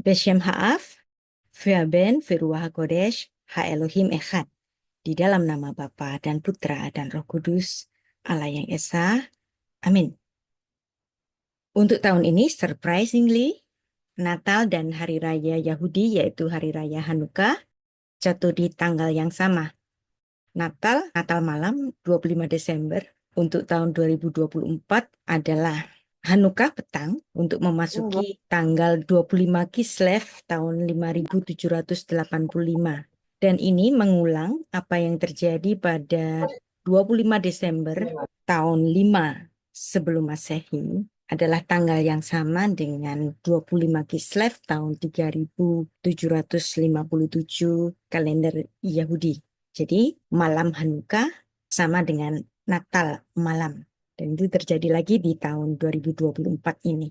Beshem Ha'af, Ve'aben, Ve'ruach HaKodesh, Ha-Elohim Echad. Di dalam nama Bapa dan Putra dan Roh Kudus, Allah yang Esa. Amin. Untuk tahun ini, surprisingly, Natal dan Hari Raya Yahudi, yaitu Hari Raya Hanukkah, jatuh di tanggal yang sama. Natal malam 25 Desember untuk tahun 2024 adalah Hanukkah petang untuk memasuki tanggal 25 Kislev tahun 5785. Dan ini mengulang apa yang terjadi pada 25 Desember tahun 5 sebelum Masehi, adalah tanggal yang sama dengan 25 Kislev tahun 3757 kalender Yahudi. Jadi malam Hanukkah sama dengan Natal malam. Dan itu terjadi lagi di tahun 2024 ini.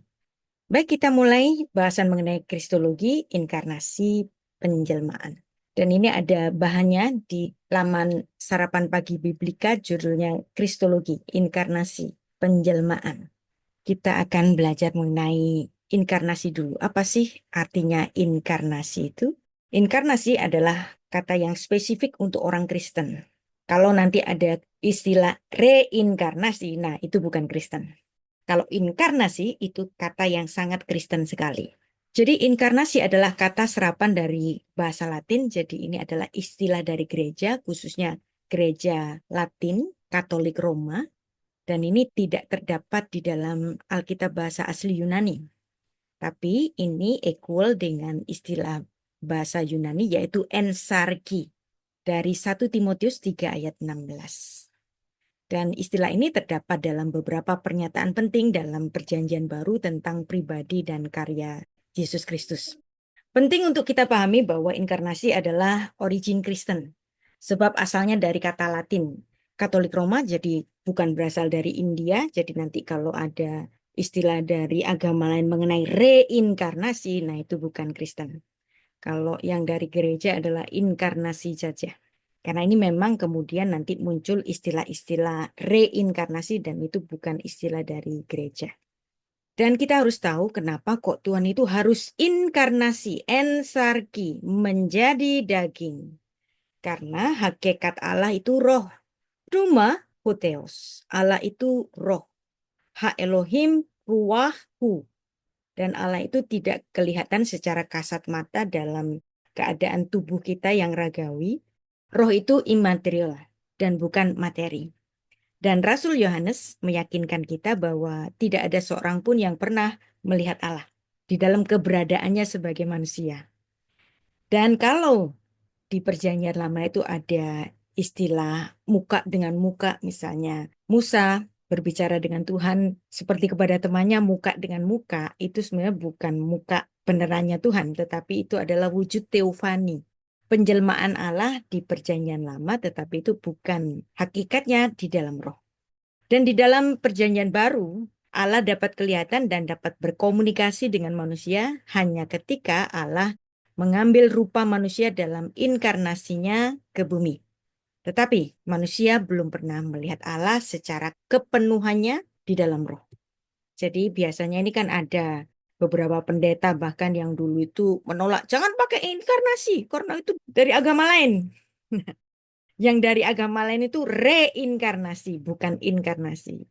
Baik, kita mulai bahasan mengenai Kristologi, inkarnasi, penjelmaan. Dan ini ada bahannya di laman Sarapan Pagi Biblika, judulnya Kristologi, inkarnasi, penjelmaan. Kita akan belajar mengenai inkarnasi dulu. Apa sih artinya inkarnasi itu? Inkarnasi adalah kata yang spesifik untuk orang Kristen. Kalau nanti ada istilah reinkarnasi, nah itu bukan Kristen. Kalau inkarnasi itu kata yang sangat Kristen sekali. Jadi inkarnasi adalah kata serapan dari bahasa Latin, jadi ini adalah istilah dari gereja, khususnya gereja Latin, Katolik Roma, dan ini tidak terdapat di dalam Alkitab bahasa asli Yunani. Tapi ini equal dengan istilah bahasa Yunani, yaitu ensarki, dari 1 Timotius 3 ayat 16. Dan istilah ini terdapat dalam beberapa pernyataan penting dalam Perjanjian Baru tentang pribadi dan karya Yesus Kristus. Penting untuk kita pahami bahwa inkarnasi adalah origin Kristen, sebab asalnya dari kata Latin. Katolik Roma jadi bukan berasal dari India, jadi nanti kalau ada istilah dari agama lain mengenai reinkarnasi, nah itu bukan Kristen. Kalau yang dari gereja adalah inkarnasi saja. Karena ini memang kemudian nanti muncul istilah-istilah reinkarnasi dan itu bukan istilah dari gereja. Dan kita harus tahu kenapa kok Tuhan itu harus inkarnasi, ensarki, menjadi daging. Karena hakikat Allah itu roh. Ruma huteos. Allah itu roh. Ha Elohim ruahu. Dan Allah itu tidak kelihatan secara kasat mata dalam keadaan tubuh kita yang ragawi. Roh itu imaterial dan bukan materi. Dan Rasul Yohanes meyakinkan kita bahwa tidak ada seorang pun yang pernah melihat Allah di dalam keberadaannya sebagai manusia. Dan kalau di Perjanjian Lama itu ada istilah muka dengan muka, misalnya Musa berbicara dengan Tuhan seperti kepada temannya muka dengan muka, itu sebenarnya bukan muka benerannya Tuhan, tetapi itu adalah wujud teofani. Penjelmaan Allah di Perjanjian Lama, tetapi itu bukan hakikatnya di dalam roh. Dan di dalam Perjanjian Baru, Allah dapat kelihatan dan dapat berkomunikasi dengan manusia hanya ketika Allah mengambil rupa manusia dalam inkarnasinya ke bumi. Tetapi manusia belum pernah melihat Allah secara kepenuhannya di dalam roh. Jadi biasanya ini kan ada beberapa pendeta bahkan yang dulu itu menolak, jangan pakai inkarnasi karena itu dari agama lain. Yang dari agama lain itu reinkarnasi, bukan inkarnasi.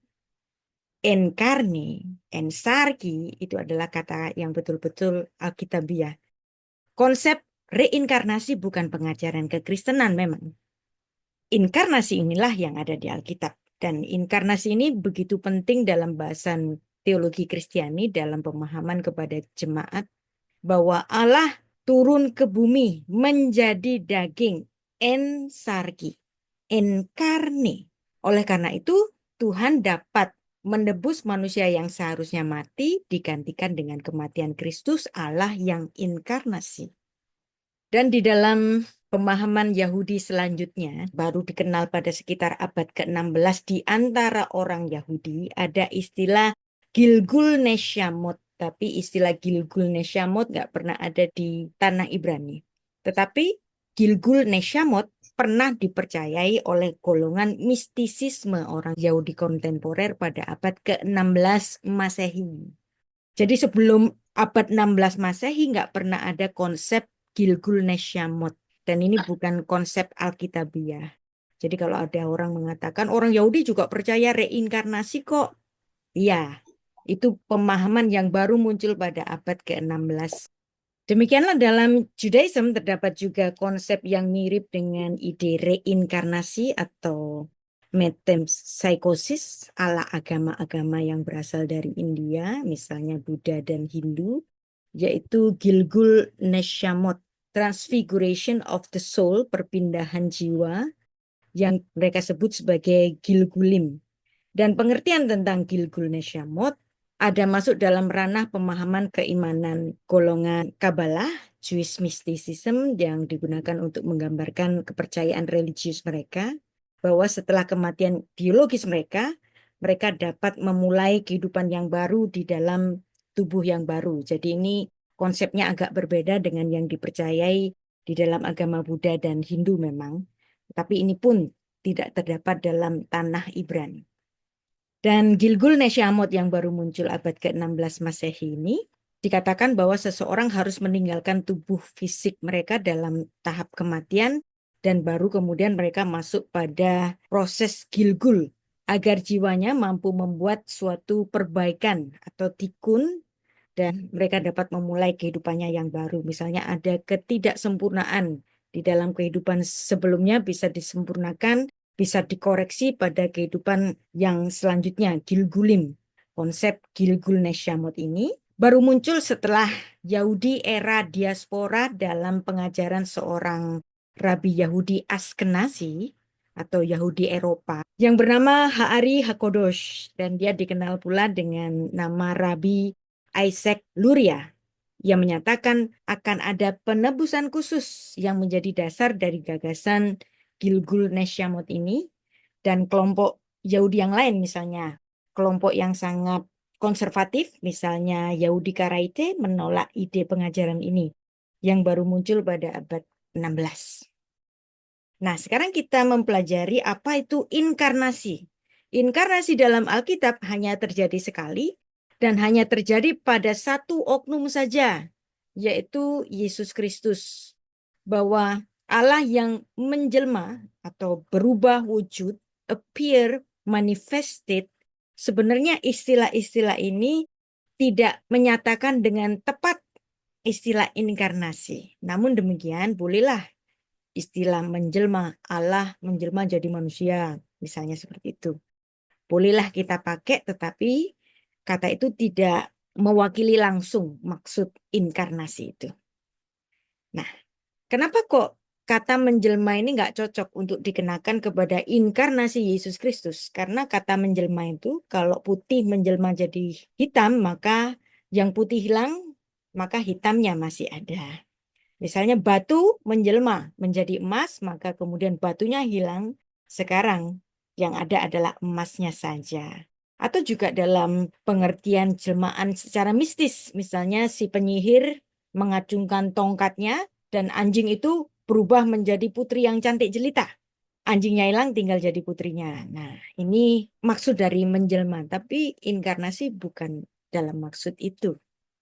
Enkarni, ensarki itu adalah kata yang betul-betul alkitabiah. Konsep reinkarnasi bukan pengajaran kekristenan memang. Inkarnasi inilah yang ada di Alkitab. Dan inkarnasi ini begitu penting dalam bahasan teologi Kristiani dalam pemahaman kepada jemaat bahwa Allah turun ke bumi menjadi daging, ensarki, enkarni. Oleh karena itu Tuhan dapat menebus manusia yang seharusnya mati digantikan dengan kematian Kristus Allah yang inkarnasi. Dan di dalam pemahaman Yahudi selanjutnya, baru dikenal pada sekitar abad ke-16 di antara orang Yahudi, ada istilah Gilgul Neshamot. Tapi istilah Gilgul Neshamot nggak pernah ada di tanah Ibrani. Tetapi Gilgul Neshamot pernah dipercayai oleh golongan mistisisme orang Yahudi kontemporer pada abad ke-16 Masehi. Jadi sebelum abad 16 Masehi nggak pernah ada konsep Gilgul Neshamot. Dan ini bukan konsep Alkitabiah. Jadi kalau ada orang mengatakan orang Yahudi juga percaya reinkarnasi kok. Iya, itu pemahaman yang baru muncul pada abad ke-16. Demikianlah dalam Judaism terdapat juga konsep yang mirip dengan ide reinkarnasi atau metempsychosis ala agama-agama yang berasal dari India, misalnya Buddha dan Hindu, yaitu Gilgul Neshamot, transfiguration of the soul, perpindahan jiwa, yang mereka sebut sebagai Gilgulim. Dan pengertian tentang Gilgul Neshamot ada masuk dalam ranah pemahaman keimanan golongan Kabbalah, Jewish mysticism yang digunakan untuk menggambarkan kepercayaan religius mereka, bahwa setelah kematian biologis mereka, mereka dapat memulai kehidupan yang baru di dalam tubuh yang baru. Jadi ini konsepnya agak berbeda dengan yang dipercayai di dalam agama Buddha dan Hindu memang. Tapi ini pun tidak terdapat dalam tanah Ibrani. Dan Gilgul Neshamot yang baru muncul abad ke-16 Masehi ini dikatakan bahwa seseorang harus meninggalkan tubuh fisik mereka dalam tahap kematian dan baru kemudian mereka masuk pada proses Gilgul agar jiwanya mampu membuat suatu perbaikan atau tikun dan mereka dapat memulai kehidupannya yang baru. Misalnya ada ketidaksempurnaan di dalam kehidupan sebelumnya bisa disempurnakan, bisa dikoreksi pada kehidupan yang selanjutnya, Gilgulim. Konsep Gilgul Neshamot ini baru muncul setelah Yahudi era diaspora dalam pengajaran seorang Rabi Yahudi Askenazi atau Yahudi Eropa yang bernama Ha'ari HaKodosh, dan dia dikenal pula dengan nama Rabi Isaac Luria yang menyatakan akan ada penebusan khusus yang menjadi dasar dari gagasan Gilgul Neshamot ini, dan kelompok Yahudi yang lain misalnya kelompok yang sangat konservatif misalnya Yahudi Karaite menolak ide pengajaran ini yang baru muncul pada abad 16. Nah, sekarang kita mempelajari apa itu inkarnasi. Inkarnasi dalam Alkitab hanya terjadi sekali dan hanya terjadi pada satu oknum saja, yaitu Yesus Kristus. Bahwa Allah yang menjelma atau berubah wujud, appear, manifested, sebenarnya istilah-istilah ini tidak menyatakan dengan tepat istilah inkarnasi. Namun demikian, bolehlah istilah menjelma, Allah menjelma jadi manusia, misalnya seperti itu. Bolehlah kita pakai, tetapi kata itu tidak mewakili langsung maksud inkarnasi itu. Nah, kenapa kok kata menjelma ini nggak cocok untuk dikenakan kepada inkarnasi Yesus Kristus? Karena kata menjelma itu, kalau putih menjelma jadi hitam, maka yang putih hilang, maka hitamnya masih ada. Misalnya batu menjelma menjadi emas, maka kemudian batunya hilang. Sekarang yang ada adalah emasnya saja. Atau juga dalam pengertian jelmaan secara mistis. Misalnya si penyihir mengacungkan tongkatnya dan anjing itu berubah menjadi putri yang cantik jelita. Anjingnya hilang tinggal jadi putrinya. Nah, ini maksud dari menjelma. Tapi inkarnasi bukan dalam maksud itu.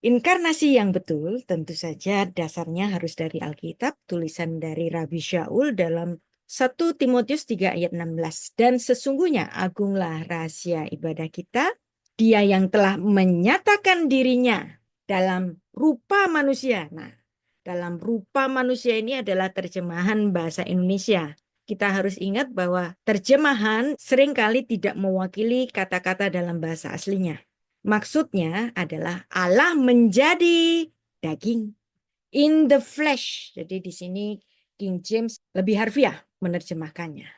Inkarnasi yang betul tentu saja dasarnya harus dari Alkitab, tulisan dari Rabi Shaul dalam 1 Timotius 3 ayat 16. Dan sesungguhnya agunglah rahasia ibadah kita, dia yang telah menyatakan dirinya dalam rupa manusia. Nah, dalam rupa manusia ini adalah terjemahan bahasa Indonesia. Kita harus ingat bahwa terjemahan seringkali tidak mewakili kata-kata dalam bahasa aslinya. Maksudnya adalah Allah menjadi daging, in the flesh. Jadi di sini King James lebih harfiah menerjemahkannya.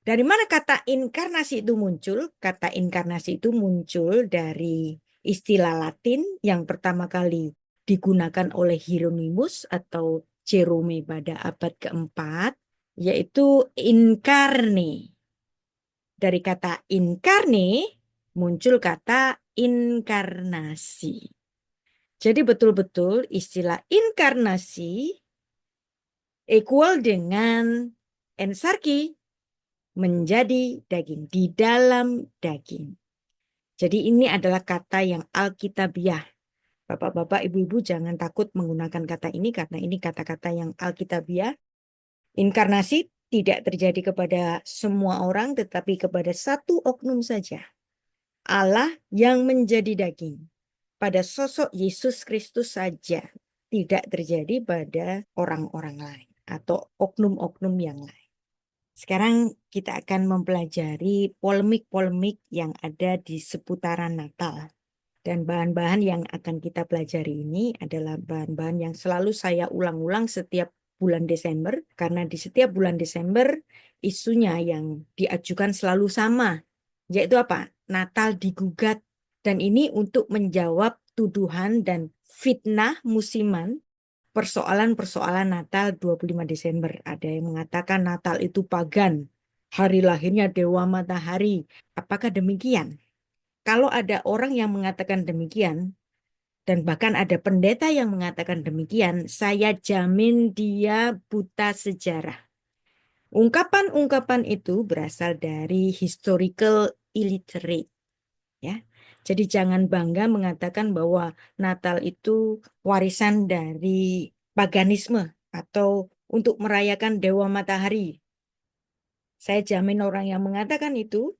Dari mana kata inkarnasi itu muncul? Kata inkarnasi itu muncul dari istilah Latin yang pertama kali digunakan oleh Hieronymus atau Jerome pada abad keempat, yaitu incarne. Dari kata incarne muncul kata inkarnasi. Jadi betul-betul istilah inkarnasi equal dengan ensarki, menjadi daging, di dalam daging. Jadi ini adalah kata yang alkitabiah. Bapak-bapak, ibu-ibu jangan takut menggunakan kata ini karena ini kata-kata yang alkitabiah. Inkarnasi tidak terjadi kepada semua orang tetapi kepada satu oknum saja. Allah yang menjadi daging. Pada sosok Yesus Kristus saja tidak terjadi pada orang-orang lain atau oknum-oknum yang lain. Sekarang kita akan mempelajari polemik-polemik yang ada di seputaran Natal. Dan bahan-bahan yang akan kita pelajari ini adalah bahan-bahan yang selalu saya ulang-ulang setiap bulan Desember. Karena di setiap bulan Desember isunya yang diajukan selalu sama. Yaitu apa? Natal digugat. Dan ini untuk menjawab tuduhan dan fitnah musiman persoalan-persoalan Natal 25 Desember. Ada yang mengatakan Natal itu pagan. Hari lahirnya Dewa Matahari. Apakah demikian? Kalau ada orang yang mengatakan demikian, dan bahkan ada pendeta yang mengatakan demikian, saya jamin dia buta sejarah. Ungkapan-ungkapan itu berasal dari historical illiterate. Ya. Jadi jangan bangga mengatakan bahwa Natal itu warisan dari paganisme atau untuk merayakan Dewa Matahari. Saya jamin orang yang mengatakan itu,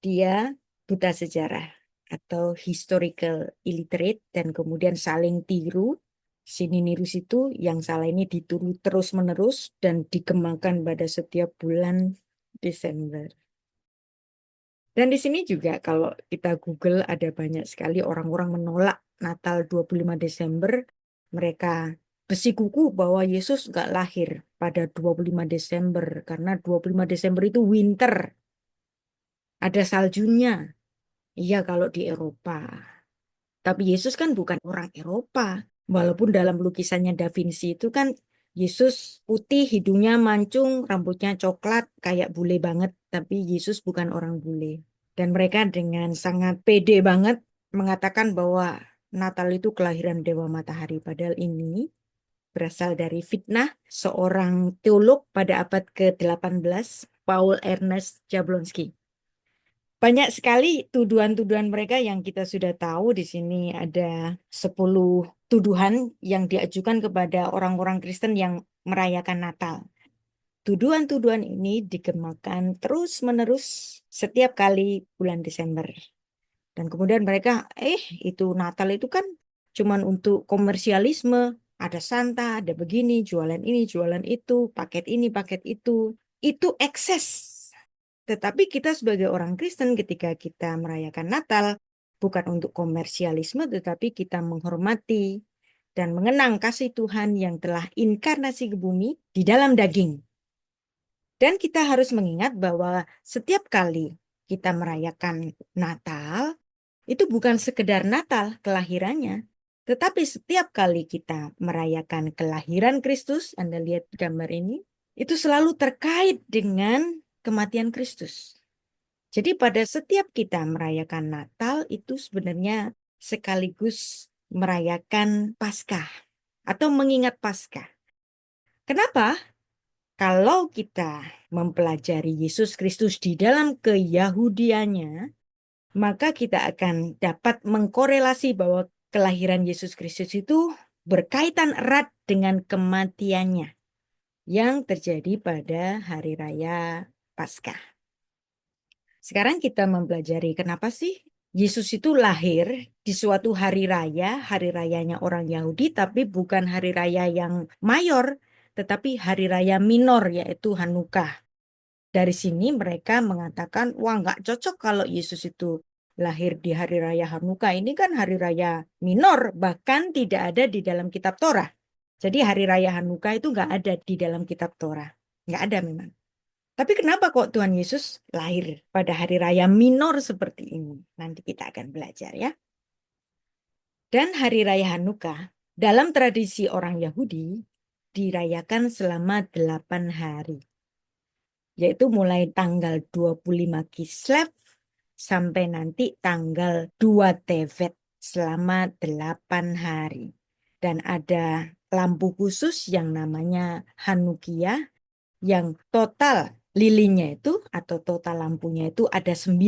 dia buta sejarah atau historical illiterate dan kemudian saling tiru. Sini niru situ, yang salah ini ditiru terus-menerus dan dikembangkan pada setiap bulan Desember. Dan di sini juga kalau kita Google ada banyak sekali orang-orang menolak Natal 25 Desember. Mereka bersikukuh bahwa Yesus nggak lahir pada 25 Desember karena 25 Desember itu winter. Ada saljunya. Iya kalau di Eropa. Tapi Yesus kan bukan orang Eropa. Walaupun dalam lukisannya Da Vinci itu kan Yesus putih, hidungnya mancung, rambutnya coklat, kayak bule banget. Tapi Yesus bukan orang bule. Dan mereka dengan sangat pede banget mengatakan bahwa Natal itu kelahiran Dewa Matahari. Padahal ini berasal dari fitnah seorang teolog pada abad ke-18, Paul Ernest Jablonski. Banyak sekali tuduhan-tuduhan mereka yang kita sudah tahu. Di sini ada 10 tuduhan yang diajukan kepada orang-orang Kristen yang merayakan Natal. Tuduhan-tuduhan ini dikemukakan terus-menerus setiap kali bulan Desember. Dan kemudian mereka, itu Natal itu kan cuman untuk komersialisme. Ada Santa, ada begini, jualan ini, jualan itu, paket ini, paket itu. Itu ekses. Tetapi kita sebagai orang Kristen ketika kita merayakan Natal, bukan untuk komersialisme, tetapi kita menghormati dan mengenang kasih Tuhan yang telah inkarnasi ke bumi di dalam daging. Dan kita harus mengingat bahwa setiap kali kita merayakan Natal, itu bukan sekedar Natal kelahirannya, tetapi setiap kali kita merayakan kelahiran Kristus, Anda lihat gambar ini, itu selalu terkait dengan kematian Kristus. Jadi pada setiap kita merayakan Natal itu sebenarnya sekaligus merayakan Paskah atau mengingat Paskah. Kenapa? Kalau kita mempelajari Yesus Kristus di dalam keyahudiannya, maka kita akan dapat mengkorelasi bahwa kelahiran Yesus Kristus itu berkaitan erat dengan kematiannya yang terjadi pada hari raya Paskah. Sekarang kita mempelajari kenapa sih Yesus itu lahir di suatu hari rayanya orang Yahudi, tapi bukan hari raya yang mayor, tetapi hari raya minor, yaitu Hanukkah. Dari sini mereka mengatakan, wah nggak cocok kalau Yesus itu lahir di hari raya Hanukkah. Ini kan hari raya minor, bahkan tidak ada di dalam kitab Torah. Jadi hari raya Hanukkah itu nggak ada di dalam kitab Torah. Nggak ada memang. Tapi kenapa kok Tuhan Yesus lahir pada hari raya minor seperti ini? Nanti kita akan belajar ya. Dan hari raya Hanukkah dalam tradisi orang Yahudi dirayakan selama 8 hari. Yaitu mulai tanggal 25 Kislev sampai nanti tanggal 2 Tevet selama 8 hari. Dan ada lampu khusus yang namanya Hanukkah yang total lilinnya itu atau total lampunya itu ada 9.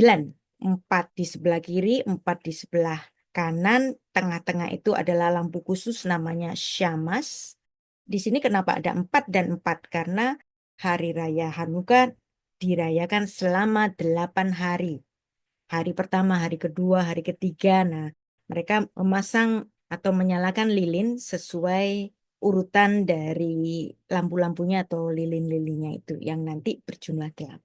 4 di sebelah kiri, 4 di sebelah kanan, tengah-tengah itu adalah lampu khusus namanya Syamas. Di sini kenapa ada 4 dan 4? Karena hari raya Hanukkah dirayakan selama 8 hari. Hari pertama, hari kedua, hari ketiga. Nah, mereka memasang atau menyalakan lilin sesuai urutan dari lampu-lampunya atau lilin-lilinnya itu yang nanti berjumlah 8.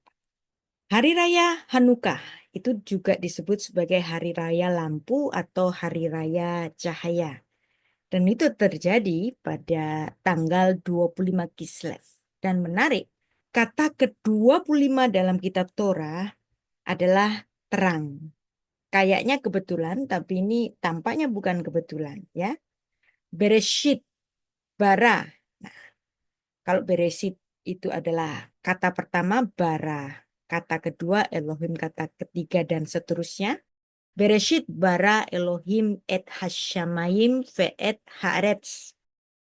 Hari Raya Hanukkah itu juga disebut sebagai Hari Raya Lampu atau Hari Raya Cahaya. Dan itu terjadi pada tanggal 25 Kislev. Dan menarik, kata ke-25 dalam kitab Torah adalah terang. Kayaknya kebetulan, tapi ini tampaknya bukan kebetulan, ya. Bereshit, bara. Nah, kalau Bereshit itu adalah kata pertama, bara. Kata kedua, Elohim, kata ketiga, dan seterusnya. Bereshit bara Elohim et hashamayim ve'et haaretz.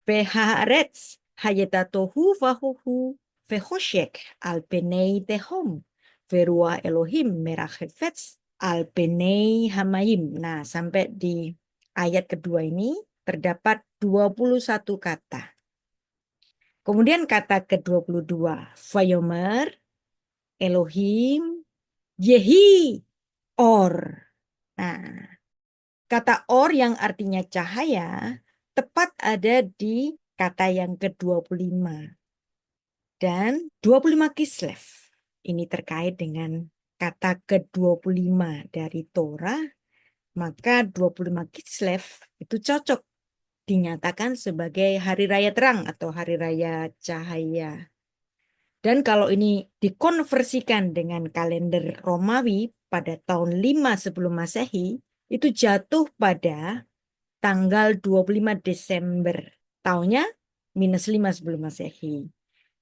Ve'haaretz hayetatohu vahuhu ve'choshek al penei tehom. Ve'ruah Elohim merachefetz al penei hamayim. Nah, sampai di ayat kedua ini terdapat 21 kata. Kemudian kata ke-22, Vayomer Elohim Yehi Or. Nah, kata or yang artinya cahaya tepat ada di kata yang ke-25. Dan 25 Kislev. Ini terkait dengan kata ke-25 dari Torah. Maka 25 Kislev itu cocok dinyatakan sebagai hari raya terang atau hari raya cahaya. Dan kalau ini dikonversikan dengan kalender Romawi pada tahun 5 sebelum Masehi, itu jatuh pada tanggal 25 Desember. Tahunnya -5 sebelum Masehi.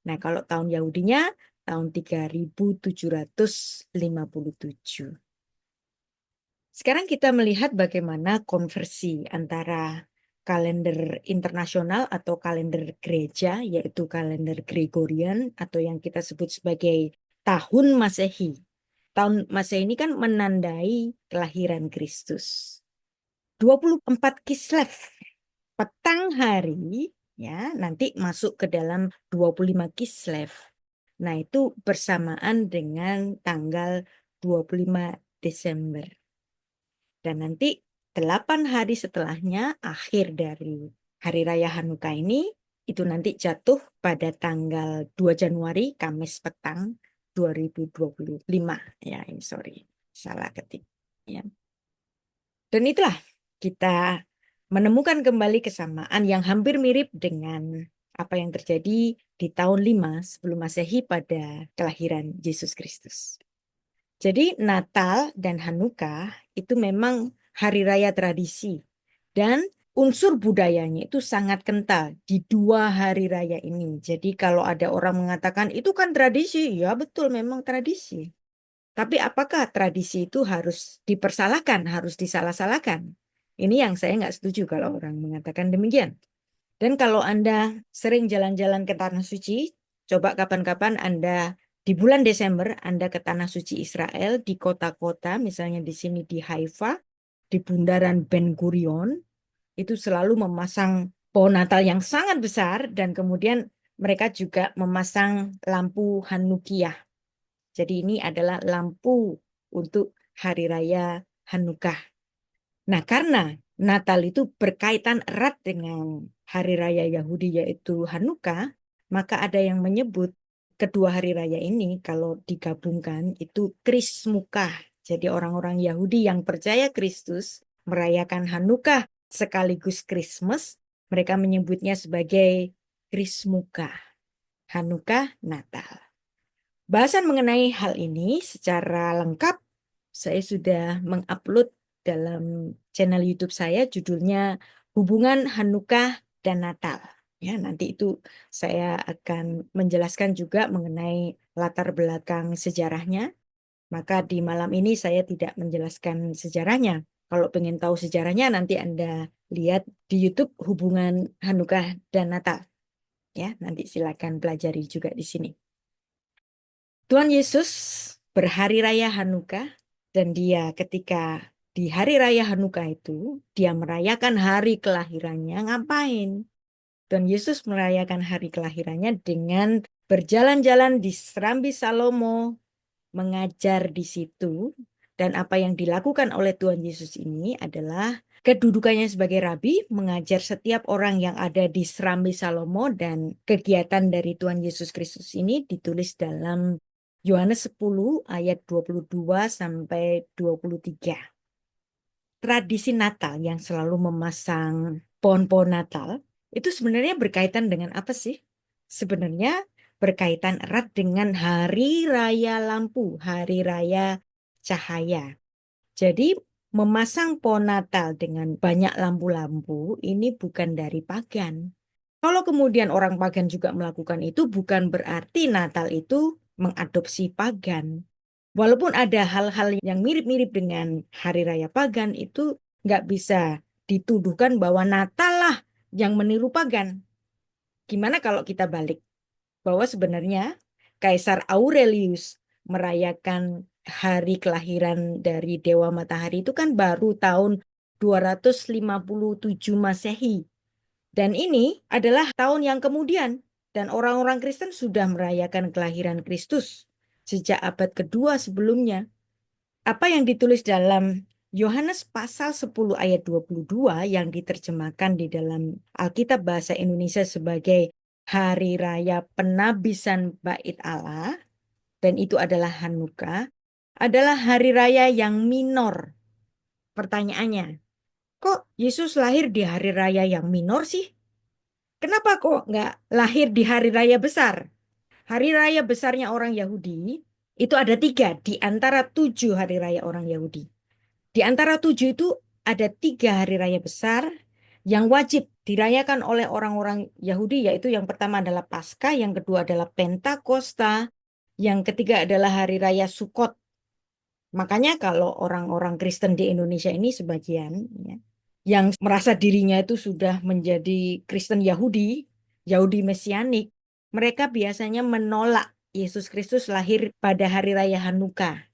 Nah, kalau tahun Yahudinya tahun 3757. Sekarang kita melihat bagaimana konversi antara kalender internasional atau kalender gereja, yaitu kalender Gregorian atau yang kita sebut sebagai tahun Masehi. Tahun Masehi ini kan menandai kelahiran Kristus. 24 Kislev, petang hari, ya, nanti masuk ke dalam 25 Kislev. Nah, itu bersamaan dengan tanggal 25 Desember. Dan nanti 8 hari setelahnya, akhir dari Hari Raya Hanukkah ini, itu nanti jatuh pada tanggal 2 Januari, Kamis petang 2025. Ya, ini sorry, salah ketik. Ya. Dan itulah kita menemukan kembali kesamaan yang hampir mirip dengan apa yang terjadi di tahun 5 sebelum Masehi pada kelahiran Yesus Kristus. Jadi Natal dan Hanukkah itu memang hari raya tradisi. Dan unsur budayanya itu sangat kental di 2 hari raya ini. Jadi kalau ada orang mengatakan itu kan tradisi, ya betul memang tradisi. Tapi apakah tradisi itu harus dipersalahkan, harus disalah-salahkan? Ini yang saya nggak setuju kalau orang mengatakan demikian. Dan kalau Anda sering jalan-jalan ke Tanah Suci, coba kapan-kapan Anda di bulan Desember Anda ke Tanah Suci Israel di kota-kota, misalnya di sini di Haifa, di bundaran Ben Gurion, itu selalu memasang pohon Natal yang sangat besar dan kemudian mereka juga memasang lampu Hanukkah. Jadi ini adalah lampu untuk hari raya Hanukkah. Nah, karena Natal itu berkaitan erat dengan hari raya Yahudi yaitu Hanukkah, maka ada yang menyebut kedua hari raya ini kalau digabungkan itu Krismukah. Jadi orang-orang Yahudi yang percaya Kristus merayakan Hanukkah sekaligus Christmas, mereka menyebutnya sebagai Krismukah. Hanukkah Natal. Bahasan mengenai hal ini secara lengkap saya sudah mengupload dalam channel YouTube saya, judulnya Hubungan Hanukkah dan Natal. Ya, nanti itu saya akan menjelaskan juga mengenai latar belakang sejarahnya. Maka di malam ini saya tidak menjelaskan sejarahnya. Kalau pengen tahu sejarahnya nanti Anda lihat di YouTube Hubungan Hanukkah dan Natal. Ya, nanti silakan pelajari juga di sini. Tuhan Yesus berhari raya Hanukkah dan dia ketika Di hari raya Hanukkah itu, dia merayakan hari kelahirannya ngapain? Dan Yesus merayakan hari kelahirannya dengan berjalan-jalan di Serambi Salomo, mengajar di situ. Dan apa yang dilakukan oleh Tuhan Yesus ini adalah kedudukannya sebagai rabi, mengajar setiap orang yang ada di Serambi Salomo, dan kegiatan dari Tuhan Yesus Kristus ini ditulis dalam Yohanes 10 ayat 22 sampai 23. Tradisi Natal yang selalu memasang pohon-pohon Natal itu sebenarnya berkaitan dengan apa sih? Sebenarnya berkaitan erat dengan Hari Raya Lampu, Hari Raya Cahaya. Jadi memasang pohon Natal dengan banyak lampu-lampu ini bukan dari pagan. Kalau kemudian orang pagan juga melakukan itu, bukan berarti Natal itu mengadopsi pagan. Walaupun ada hal-hal yang mirip-mirip dengan hari raya pagan, itu nggak bisa dituduhkan bahwa Natal lah yang meniru pagan. Gimana kalau kita balik? Bahwa sebenarnya Kaisar Aurelius merayakan hari kelahiran dari Dewa Matahari itu kan baru tahun 257 Masehi. Dan ini adalah tahun yang kemudian. Dan orang-orang Kristen sudah merayakan kelahiran Kristus sejak abad kedua sebelumnya. Apa yang ditulis dalam Yohanes pasal 10 ayat 22 yang diterjemahkan di dalam Alkitab Bahasa Indonesia sebagai Hari Raya Penabisan Bait Allah, dan itu adalah Hanukkah, adalah hari raya yang minor. Pertanyaannya, kok Yesus lahir di hari raya yang minor sih? Kenapa kok nggak lahir di hari raya besar? Hari raya besarnya orang Yahudi itu ada 3 di antara 7 hari raya orang Yahudi. Di antara 7 itu ada 3 hari raya besar yang wajib dirayakan oleh orang-orang Yahudi, yaitu yang pertama adalah Paskah, yang kedua adalah Pentakosta, yang ketiga adalah hari raya Sukot. Makanya kalau orang-orang Kristen di Indonesia ini sebagian ya, yang merasa dirinya itu sudah menjadi Kristen Yahudi, Yahudi Mesianik, mereka biasanya menolak Yesus Kristus lahir pada hari raya Hanukkah.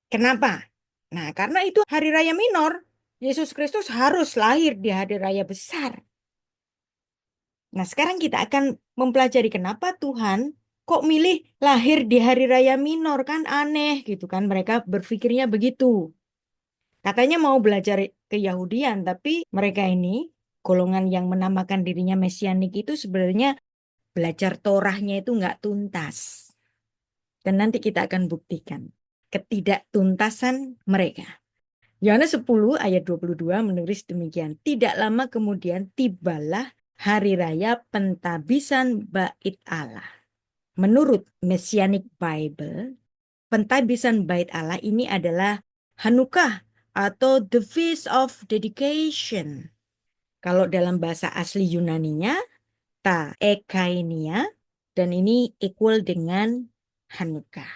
Kenapa? Nah, karena itu hari raya minor. Yesus Kristus harus lahir di hari raya besar. Nah, sekarang kita akan mempelajari kenapa Tuhan kok milih lahir di hari raya minor, kan aneh gitu kan. Mereka berpikirnya begitu. Katanya mau belajar keyahudian, tapi mereka ini golongan yang menamakan dirinya Mesianik itu sebenarnya belajar Torahnya itu nggak tuntas. Dan nanti kita akan buktikan ketidaktuntasan mereka. Yohanes 10 ayat 22 menulis demikian. Tidak lama kemudian tibalah hari raya pentabisan Bait Allah. Menurut Messianic Bible, pentabisan Bait Allah ini adalah Hanukkah atau the Feast of Dedication. Kalau dalam bahasa asli Yunaninya, ta ekainia, dan ini equal dengan Hanukkah.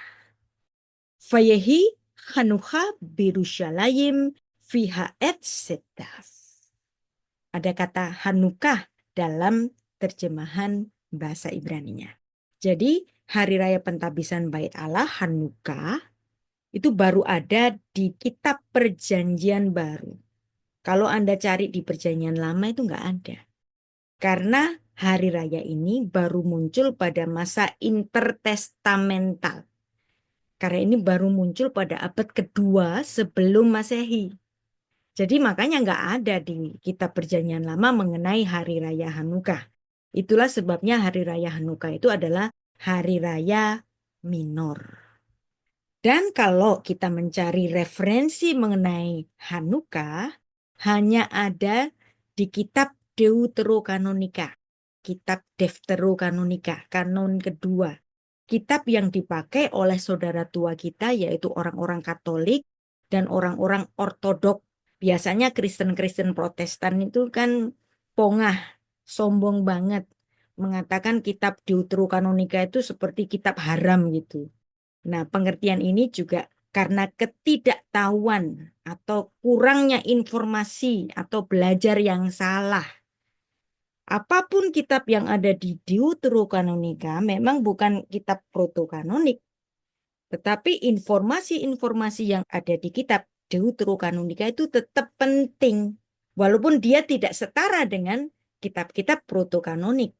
Vayehi Hanukkah Birushalayim fiha et setaf. Ada kata Hanukkah dalam terjemahan bahasa Ibraninya. Jadi hari raya pentabisan Bait Allah Hanukkah itu baru ada di kitab Perjanjian Baru. Kalau Anda cari di Perjanjian Lama itu nggak ada. Karena hari raya ini baru muncul pada masa intertestamental. Karena ini baru muncul pada abad kedua sebelum Masehi. Jadi makanya nggak ada di kitab Perjanjian Lama mengenai hari raya Hanukkah. Itulah sebabnya hari raya Hanukkah itu adalah hari raya minor. Dan kalau kita mencari referensi mengenai Hanukkah, hanya ada di kitab Deuterokanonika, kitab Deuterokanonika, kanon kedua. Kitab yang dipakai oleh saudara tua kita, yaitu orang-orang Katolik dan orang-orang Ortodok. Biasanya Kristen-Kristen Protestan itu kan pongah, sombong banget, mengatakan kitab Deuterokanonika itu seperti kitab haram gitu. Nah, pengertian ini juga karena ketidaktahuan atau kurangnya informasi atau belajar yang salah. Apapun kitab yang ada di Deuterokanonika memang bukan kitab protokanonik, tetapi informasi-informasi yang ada di kitab Deuterokanonika itu tetap penting, walaupun dia tidak setara dengan kitab-kitab protokanonik.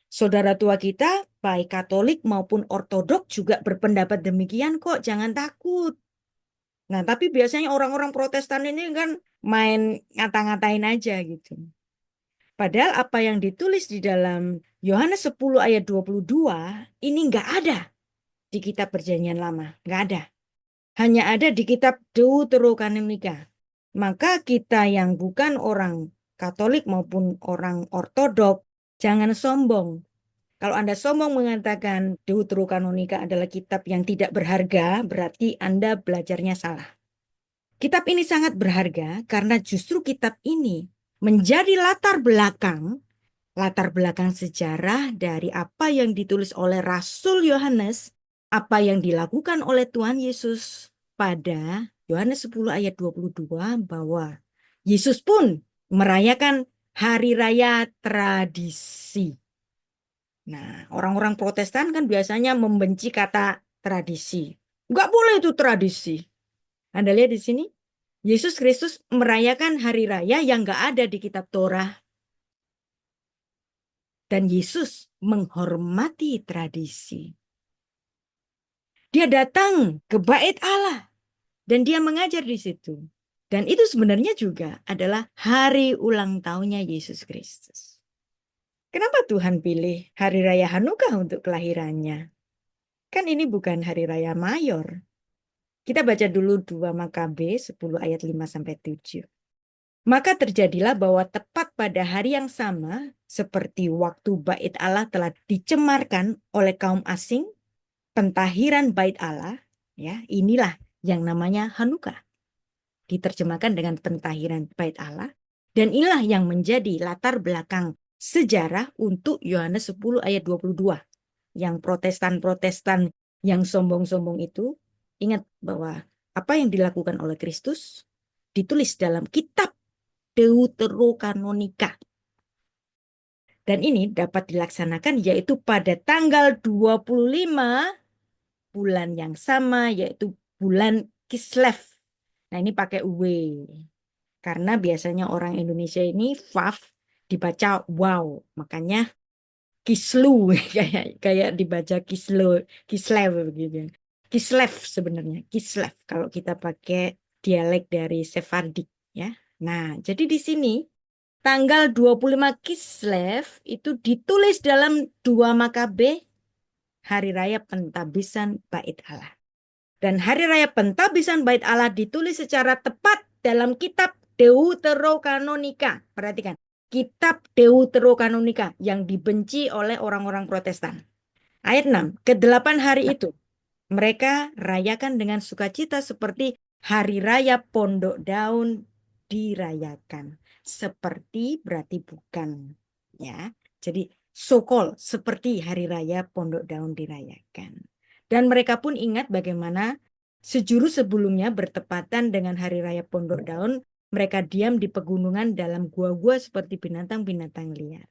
Saudara tua kita, baik Katolik maupun Ortodok juga berpendapat demikian kok, jangan takut. Nah, tapi biasanya orang-orang Protestan ini kan main ngata-ngatain aja gitu. Padahal apa yang ditulis di dalam Yohanes 10 ayat 22 ini nggak ada di kitab Perjanjian Lama, nggak ada. Hanya ada di kitab Deuterokanonika. Maka kita yang bukan orang Katolik maupun orang Ortodok, jangan sombong. Kalau Anda sombong mengatakan Deuterokanonika adalah kitab yang tidak berharga, berarti Anda belajarnya salah. Kitab ini sangat berharga karena justru kitab ini menjadi latar belakang sejarah dari apa yang ditulis oleh Rasul Yohanes, apa yang dilakukan oleh Tuhan Yesus pada Yohanes 10 ayat 22 bahwa Yesus pun merayakan hari raya tradisi. Nah, orang-orang Protestan kan biasanya membenci kata tradisi. Nggak boleh itu tradisi. Anda lihat di sini, Yesus Kristus merayakan hari raya yang nggak ada di kitab Torah. Dan Yesus menghormati tradisi. Dia datang ke bait Allah dan dia mengajar di situ. Dan itu sebenarnya juga adalah hari ulang tahunnya Yesus Kristus. Kenapa Tuhan pilih hari raya Hanukkah untuk kelahirannya? Kan ini bukan hari raya mayor. Kita baca dulu 2 Makabe 10 ayat 5-7. Maka terjadilah bahwa tepat pada hari yang sama, seperti waktu bait Allah telah dicemarkan oleh kaum asing, pentahiran bait Allah, ya, inilah yang namanya Hanukkah. Diterjemahkan dengan pentahiran bait Allah, dan inilah yang menjadi latar belakang sejarah untuk Yohanes 10 ayat 22. Yang Protestan-Protestan yang sombong-sombong itu, ingat bahwa apa yang dilakukan oleh Kristus ditulis dalam kitab Deuterokanonika. Dan ini dapat dilaksanakan yaitu pada tanggal 25 bulan yang sama, yaitu bulan Kislev. Nah, ini pakai W. Karena biasanya orang Indonesia ini Vav dibaca wow, makanya Kislu kayak dibaca Kislev begitu. Kislev sebenarnya, Kislev kalau kita pakai dialek dari Sephardic ya. Nah, jadi di sini tanggal 25 Kislev itu ditulis dalam 2 Makabe, hari raya pentabisan bait Allah. Dan hari raya pentabisan bait Allah ditulis secara tepat dalam kitab Deuterokanonika. Perhatikan, kitab Deuterokanonika yang dibenci oleh orang-orang Protestan. Ayat 6, ke-8 hari itu mereka rayakan dengan sukacita seperti hari raya pondok daun dirayakan. Seperti berarti bukan, ya. Jadi sokol seperti hari raya pondok daun dirayakan. Dan mereka pun ingat bagaimana sejuru sebelumnya bertepatan dengan hari raya pondok daun, mereka diam di pegunungan dalam gua-gua seperti binatang-binatang liar.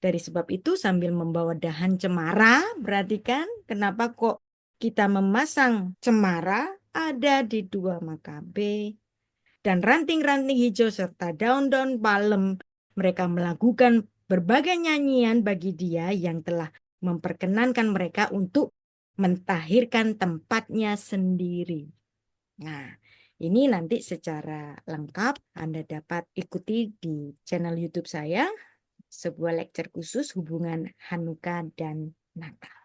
Dari sebab itu sambil membawa dahan cemara, perhatikan kenapa kok kita memasang cemara ada di 2 Makabe. Dan ranting-ranting hijau serta daun-daun palem, mereka melakukan berbagai nyanyian bagi dia yang telah memperkenankan mereka untuk mentahirkan tempatnya sendiri. Nah, ini nanti secara lengkap Anda dapat ikuti di channel YouTube saya, sebuah lecture khusus hubungan Hanukkah dan Natal.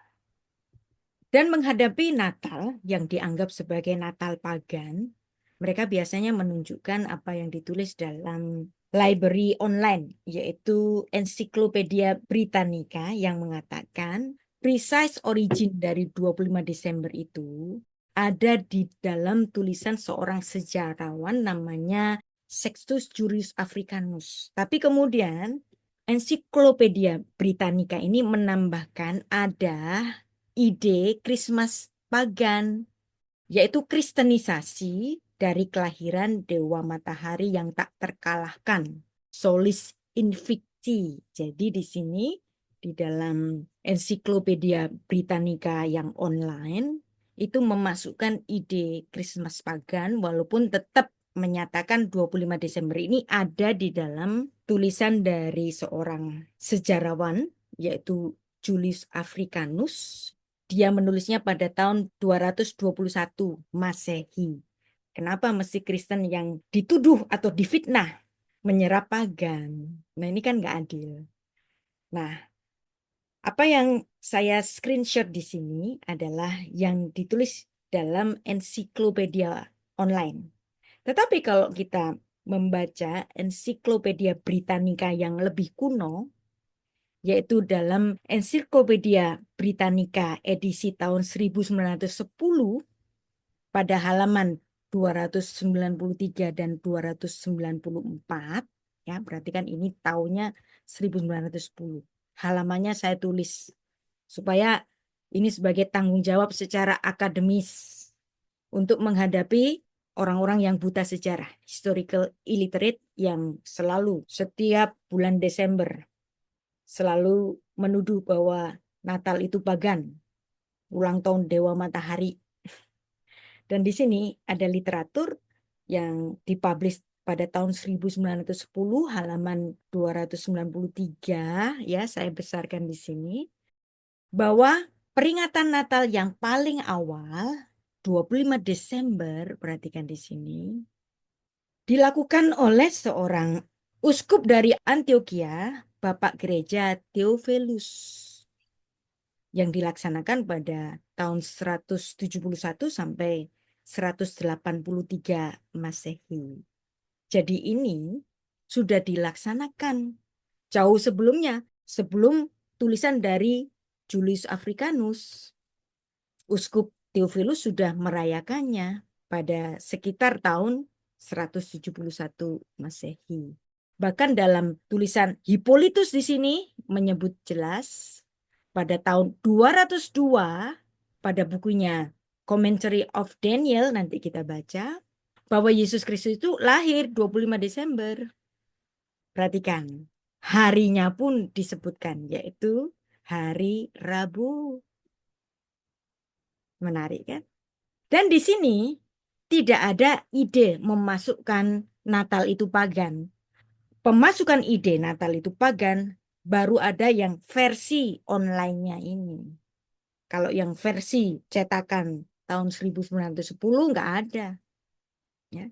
Dan menghadapi Natal yang dianggap sebagai Natal pagan, mereka biasanya menunjukkan apa yang ditulis dalam library online, yaitu Encyclopedia Britannica yang mengatakan precise origin dari 25 Desember itu ada di dalam tulisan seorang sejarawan namanya Sextus Julius Africanus. Tapi kemudian Ensiklopedia Britannica ini menambahkan ada ide Christmas pagan, yaitu kristenisasi dari kelahiran Dewa Matahari yang tak terkalahkan, Solis Invicti. Jadi di sini di dalam Ensiklopedia Britannica yang online itu memasukkan ide Christmas pagan walaupun tetap menyatakan 25 Desember ini ada di dalam tulisan dari seorang sejarawan yaitu Julius Africanus. Dia menulisnya pada tahun 221 Masehi. Kenapa mesti Kristen yang dituduh atau difitnah menyerap pagan? Nah, ini kan nggak adil. Nah, apa yang saya screenshot di sini adalah yang ditulis dalam ensiklopedia online. Tetapi kalau kita membaca ensiklopedia Britannica yang lebih kuno, yaitu dalam ensiklopedia Britannica edisi tahun 1910, pada halaman 293 dan 294, ya berarti kan ini tahunnya 1910. Halamannya saya tulis supaya ini sebagai tanggung jawab secara akademis untuk menghadapi orang-orang yang buta sejarah, historical illiterate yang selalu setiap bulan Desember selalu menuduh bahwa Natal itu pagan, ulang tahun Dewa Matahari. Dan di sini ada literatur yang dipublish pada tahun 1910 halaman 293, ya saya besarkan di sini, bahwa peringatan Natal yang paling awal 25 Desember, perhatikan di sini, dilakukan oleh seorang uskup dari Antioquia, Bapak Gereja Theophilus, yang dilaksanakan pada tahun 171 sampai 183 Masehi. Jadi ini sudah dilaksanakan jauh sebelumnya, sebelum tulisan dari Julius Africanus. Uskup Theophilus sudah merayakannya pada sekitar tahun 171 Masehi. Bahkan dalam tulisan Hippolytus di sini menyebut jelas pada tahun 202 pada bukunya Commentary of Daniel, nanti kita baca, bahwa Yesus Kristus itu lahir 25 Desember. Perhatikan, harinya pun disebutkan, yaitu hari Rabu. Menarik kan? Dan di sini tidak ada ide memasukkan Natal itu pagan. Pemasukan ide Natal itu pagan baru ada yang versi online-nya ini. Kalau yang versi cetakan tahun 1910 nggak ada. Ya.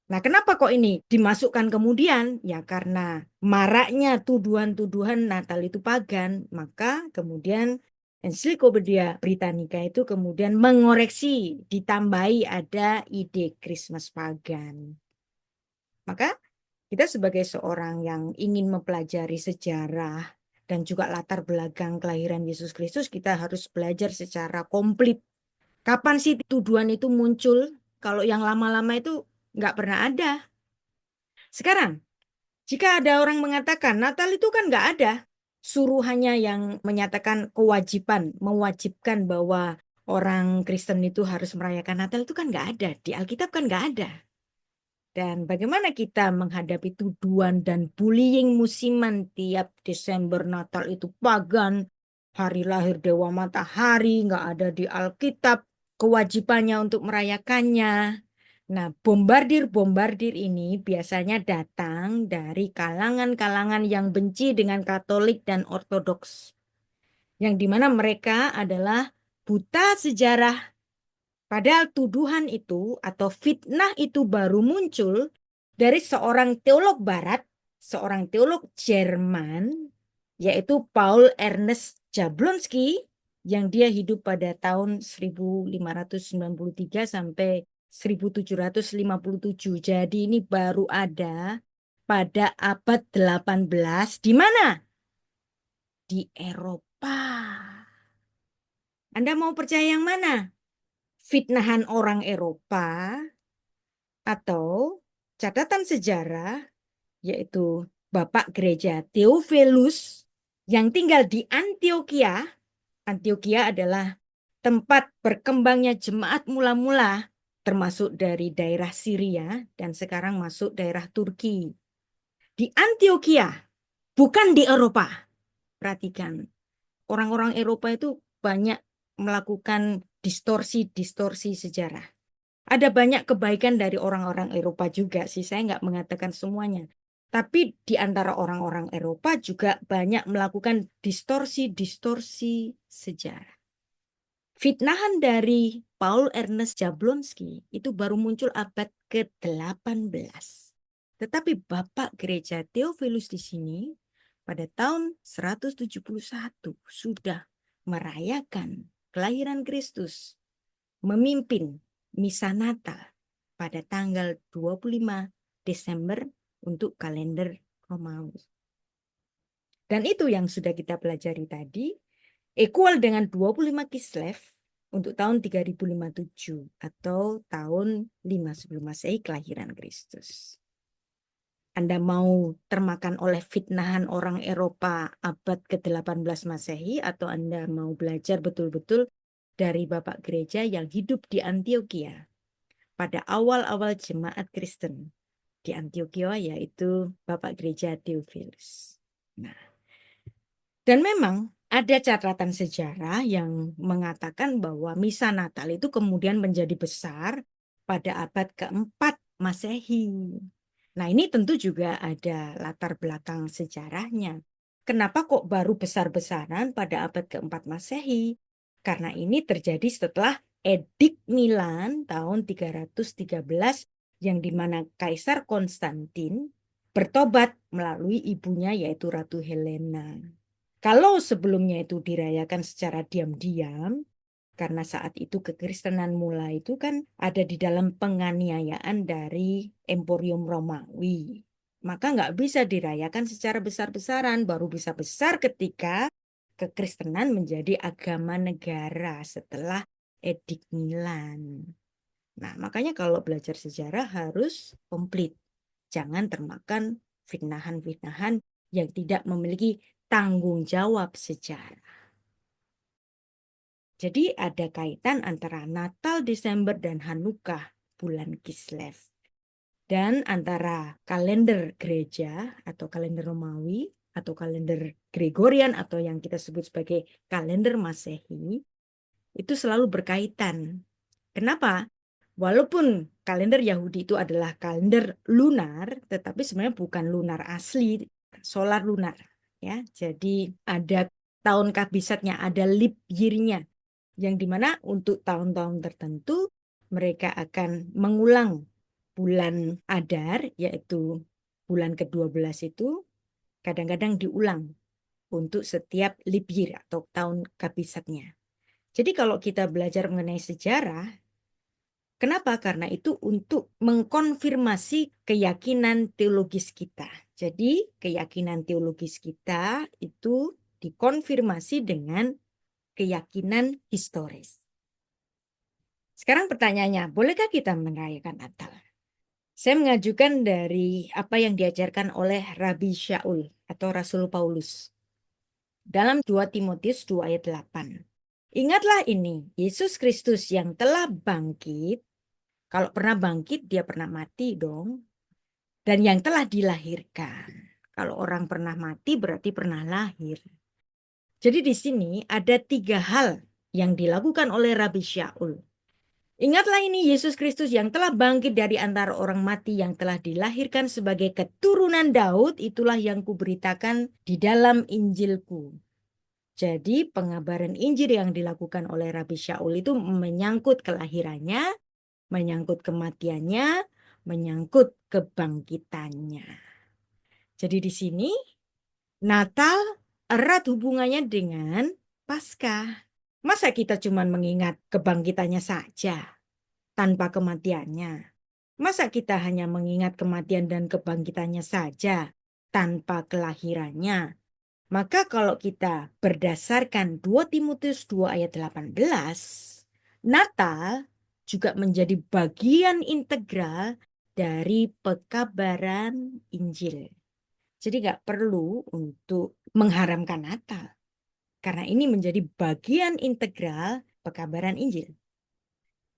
Nah, kenapa kok ini dimasukkan kemudian? Ya karena maraknya tuduhan-tuduhan Natal itu pagan, maka kemudian Ensiklopedia Britannica itu kemudian mengoreksi, ditambahi ada ide Christmas pagan. Maka kita sebagai seorang yang ingin mempelajari sejarah dan juga latar belakang kelahiran Yesus Kristus, kita harus belajar secara komplit. Kapan sih tuduhan itu muncul? Kalau yang lama-lama itu nggak pernah ada. Sekarang, jika ada orang mengatakan Natal itu kan nggak ada, suruhannya yang menyatakan kewajiban, mewajibkan bahwa orang Kristen itu harus merayakan Natal itu kan nggak ada. Di Alkitab kan nggak ada. Dan bagaimana kita menghadapi tuduhan dan bullying musiman tiap Desember Natal itu pagan, hari lahir Dewa Matahari, nggak ada di Alkitab, kewajibannya untuk merayakannya. Nah, bombardir-bombardir ini biasanya datang dari kalangan-kalangan yang benci dengan Katolik dan Ortodoks. Yang dimana mereka adalah buta sejarah. Padahal tuduhan itu atau fitnah itu baru muncul dari seorang teolog barat, seorang teolog Jerman, yaitu Paul Ernst Jablonski, yang dia hidup pada tahun 1593 sampai 1757. Jadi ini baru ada pada abad 18 di mana? Di Eropa. Anda mau percaya yang mana? Fitnahan orang Eropa atau catatan sejarah yaitu Bapak Gereja Theophilus yang tinggal di Antioquia. Antioquia adalah tempat berkembangnya jemaat mula-mula termasuk dari daerah Syria dan sekarang masuk daerah Turki. Di Antioquia, bukan di Eropa. Perhatikan, orang-orang Eropa itu banyak melakukan distorsi-distorsi sejarah. Ada banyak kebaikan dari orang-orang Eropa juga sih, saya nggak mengatakan semuanya. Tapi di antara orang-orang Eropa juga banyak melakukan distorsi-distorsi sejarah. Fitnahan dari Paul Ernest Jablonski itu baru muncul abad ke-18. Tetapi Bapak Gereja Theophilus di sini pada tahun 171 sudah merayakan kelahiran Kristus, memimpin misa Natal pada tanggal 25 Desember untuk kalender Romawi. Dan itu yang sudah kita pelajari tadi, equal dengan 25 Kislev untuk tahun 3057 atau tahun 5 sebelum Masehi kelahiran Kristus. Anda mau termakan oleh fitnahan orang Eropa abad ke-18 Masehi atau Anda mau belajar betul-betul dari Bapak Gereja yang hidup di Antioquia pada awal-awal jemaat Kristen di Antioquia, yaitu Bapak Gereja Theophilus. Nah, dan memang ada catatan sejarah yang mengatakan bahwa misa Natal itu kemudian menjadi besar pada abad keempat Masehi. Nah, ini tentu juga ada latar belakang sejarahnya. Kenapa kok baru besar-besaran pada abad keempat Masehi? Karena ini terjadi setelah Edik Milan tahun 313 yang dimana Kaisar Konstantin bertobat melalui ibunya yaitu Ratu Helena. Kalau sebelumnya itu dirayakan secara diam-diam, karena saat itu kekristenan mulai itu kan ada di dalam penganiayaan dari Emporium Romawi. Maka nggak bisa dirayakan secara besar-besaran, baru bisa besar ketika kekristenan menjadi agama negara setelah Edik Milan. Nah, makanya kalau belajar sejarah harus komplit. Jangan termakan fitnahan-fitnahan yang tidak memiliki tanggung jawab sejarah. Jadi ada kaitan antara Natal Desember dan Hanukkah bulan Kislev. Dan antara kalender gereja atau kalender Romawi atau kalender Gregorian atau yang kita sebut sebagai kalender Masehi itu selalu berkaitan. Kenapa? Walaupun kalender Yahudi itu adalah kalender lunar, tetapi sebenarnya bukan lunar asli, solar lunar. Ya, jadi ada tahun kabisatnya, ada leap year-nya, yang dimana untuk tahun-tahun tertentu mereka akan mengulang bulan Adar, yaitu bulan ke-12 itu kadang-kadang diulang untuk setiap leap year atau tahun kabisatnya. Jadi kalau kita belajar mengenai sejarah, kenapa? Karena itu untuk mengkonfirmasi keyakinan teologis kita. Jadi keyakinan teologis kita itu dikonfirmasi dengan keyakinan historis. Sekarang pertanyaannya, bolehkah kita merayakan Natal? Saya mengajukan dari apa yang diajarkan oleh Rabi Shaul atau Rasul Paulus dalam 2 Timotius 2 ayat 8. Ingatlah ini, Yesus Kristus yang telah bangkit. Kalau pernah bangkit, dia pernah mati dong. Dan yang telah dilahirkan. Kalau orang pernah mati, berarti pernah lahir. Jadi di sini ada 3 hal yang dilakukan oleh Rabi Shaul. Ingatlah ini Yesus Kristus yang telah bangkit dari antara orang mati, yang telah dilahirkan sebagai keturunan Daud, itulah yang kuberitakan di dalam Injilku. Jadi pengabaran Injil yang dilakukan oleh Rabi Shaul itu menyangkut kelahirannya, menyangkut kematiannya, menyangkut kebangkitannya. Jadi di sini Natal erat hubungannya dengan Paskah. Masa kita cuma mengingat kebangkitannya saja tanpa kematiannya? Masa kita hanya mengingat kematian dan kebangkitannya saja tanpa kelahirannya? Maka kalau kita berdasarkan 2 Timotius 2 ayat 18, Natal juga menjadi bagian integral dari pekabaran Injil. Jadi nggak perlu untuk mengharamkan Natal. Karena ini menjadi bagian integral pekabaran Injil.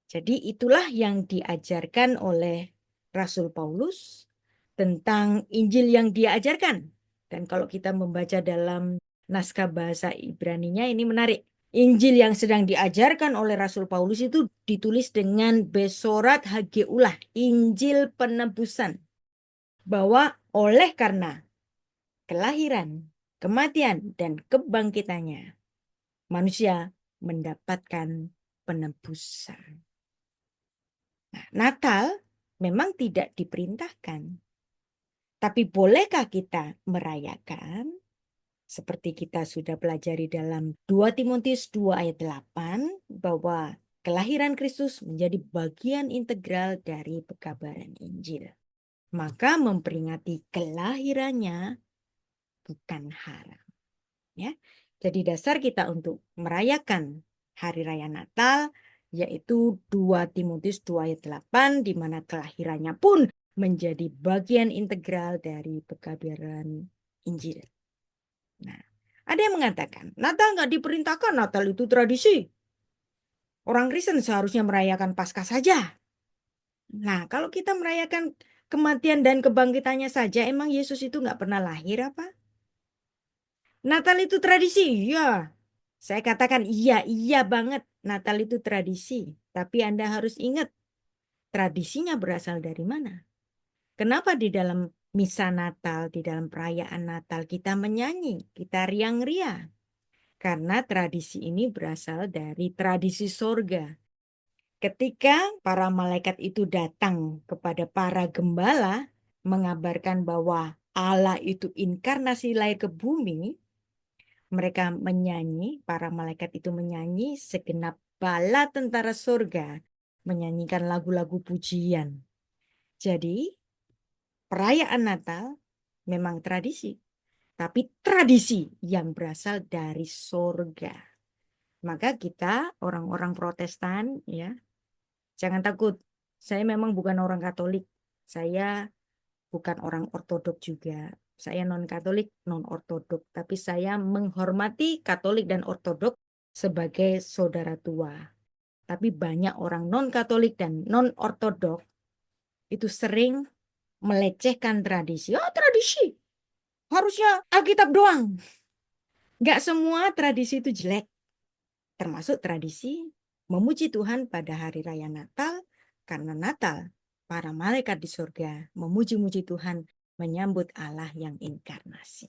Jadi itulah yang diajarkan oleh Rasul Paulus tentang Injil yang dia ajarkan. Dan kalau kita membaca dalam naskah bahasa Ibraninya ini menarik. Injil yang sedang diajarkan oleh Rasul Paulus itu ditulis dengan besorat hageulah, Injil penebusan. Bahwa oleh karena kelahiran, kematian, dan kebangkitannya, manusia mendapatkan penebusan. Nah, Natal memang tidak diperintahkan. Tapi bolehkah kita merayakan? Seperti kita sudah pelajari dalam 2 Timotius 2 ayat 8, bahwa kelahiran Kristus menjadi bagian integral dari pekabaran Injil. Maka memperingati kelahirannya bukan haram. Ya. Jadi dasar kita untuk merayakan Hari Raya Natal yaitu 2 Timotius 2 ayat 8, di mana kelahirannya pun menjadi bagian integral dari pekabaran Injil. Nah, ada yang mengatakan Natal nggak diperintahkan, Natal itu tradisi. Orang Kristen seharusnya merayakan Paskah saja. Nah, kalau kita merayakan kematian dan kebangkitannya saja, emang Yesus itu nggak pernah lahir apa? Natal itu tradisi, iya. Saya katakan iya, iya banget. Natal itu tradisi. Tapi Anda harus ingat, tradisinya berasal dari mana? Kenapa di dalam misa Natal, di dalam perayaan Natal kita menyanyi, kita riang-riang? Karena tradisi ini berasal dari tradisi sorga. Ketika para malaikat itu datang kepada para gembala, mengabarkan bahwa Allah itu inkarnasi lahir ke bumi, mereka menyanyi, para malaikat itu menyanyi, segenap bala tentara surga menyanyikan lagu-lagu pujian. Jadi, perayaan Natal memang tradisi, tapi tradisi yang berasal dari surga. Maka kita orang-orang Protestan ya, jangan takut. Saya memang bukan orang Katolik. Saya bukan orang ortodok juga. Saya non-Katolik, non-ortodok. Tapi saya menghormati Katolik dan ortodok sebagai saudara tua. Tapi banyak orang non-Katolik dan non-ortodok itu sering melecehkan tradisi. Oh, tradisi. Harusnya Alkitab doang. Nggak semua tradisi itu jelek. Termasuk tradisi memuji Tuhan pada hari raya Natal. Karena Natal, para malaikat di surga memuji-muji Tuhan menyambut Allah yang inkarnasi.